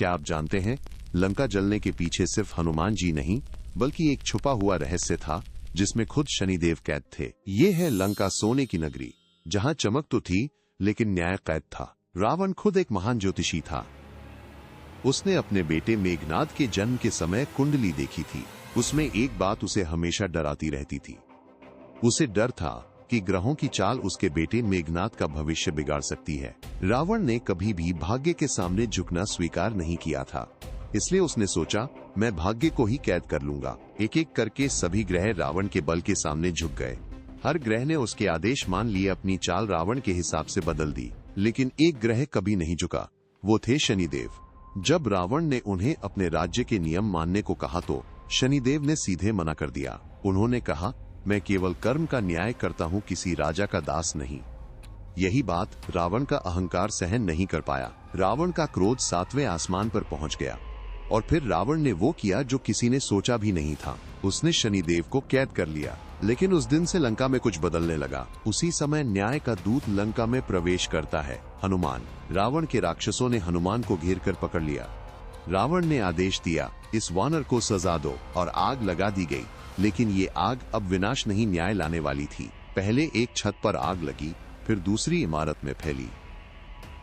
क्या आप जानते हैं, लंका जलने के पीछे सिर्फ हनुमान जी नहीं बल्कि एक छुपा हुआ रहस्य था जिसमें खुद शनिदेव कैद थे। ये है लंका, सोने की नगरी, जहां चमक तो थी लेकिन न्याय कैद था। रावण खुद एक महान ज्योतिषी था। उसने अपने बेटे मेघनाद के जन्म के समय कुंडली देखी थी। उसमें एक बात उसे हमेशा डराती रहती थी। उसे डर था कि ग्रहों की चाल उसके बेटे मेघनाद का भविष्य बिगाड़ सकती है। रावण ने कभी भी भाग्य के सामने झुकना स्वीकार नहीं किया था, इसलिए उसने सोचा, मैं भाग्य को ही कैद कर लूंगा। एक एक करके सभी ग्रह रावण के बल के सामने झुक गए। हर ग्रह ने उसके आदेश मान लिए, अपनी चाल रावण के हिसाब से बदल दी। लेकिन एक ग्रह कभी नहीं झुका, वो थे शनिदेव। जब रावण ने उन्हें अपने राज्य के नियम मानने को कहा तो शनिदेव ने सीधे मना कर दिया। उन्होंने कहा, मैं केवल कर्म का न्याय करता हूँ, किसी राजा का दास नहीं। यही बात रावण का अहंकार सहन नहीं कर पाया। रावण का क्रोध 7वें आसमान पर पहुंच गया और फिर रावण ने वो किया जो किसी ने सोचा भी नहीं था। उसने शनिदेव को कैद कर लिया। लेकिन उस दिन से लंका में कुछ बदलने लगा। उसी समय न्याय का दूत लंका में प्रवेश करता है, हनुमान। रावण के राक्षसों ने हनुमान को घेर कर पकड़ लिया। रावण ने आदेश दिया, इस वानर को सजा दो, और आग लगा दी गई। लेकिन ये आग अब विनाश नहीं, न्याय लाने वाली थी। पहले एक छत पर आग लगी, फिर दूसरी इमारत में फैली,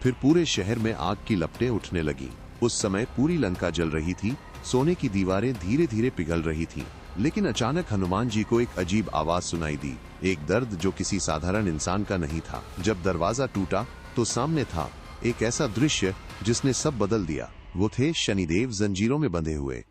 फिर पूरे शहर में आग की लपटें उठने लगी। उस समय पूरी लंका जल रही थी, सोने की दीवारें धीरे धीरे पिघल रही थीं। लेकिन अचानक हनुमान जी को एक अजीब आवाज सुनाई दी, एक दर्द जो किसी साधारण इंसान का नहीं था। जब दरवाजा टूटा तो सामने था एक ऐसा दृश्य जिसने सब बदल दिया। वो थे शनिदेव, जंजीरों में बंधे हुए।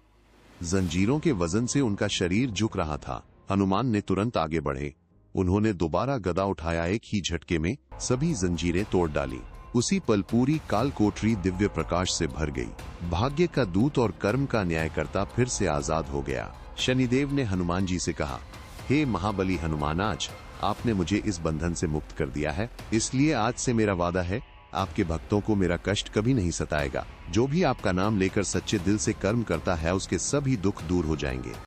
जंजीरों के वजन से उनका शरीर झुक रहा था। हनुमान ने तुरंत आगे बढ़े। उन्होंने दोबारा गदा उठाया, एक ही झटके में सभी जंजीरें तोड़ डाली। उसी पल पूरी काल कोठरी दिव्य प्रकाश से भर गई। भाग्य का दूत और कर्म का न्यायकर्ता फिर से आजाद हो गया। शनिदेव ने हनुमान जी से कहा, हे महाबली हनुमान, आज आपने मुझे इस बंधन से मुक्त कर दिया है, इसलिए आज से मेरा वादा है, आपके भक्तों को मेरा कष्ट कभी नहीं सताएगा। जो भी आपका नाम लेकर सच्चे दिल से कर्म करता है, उसके सभी दुख दूर हो जाएंगे।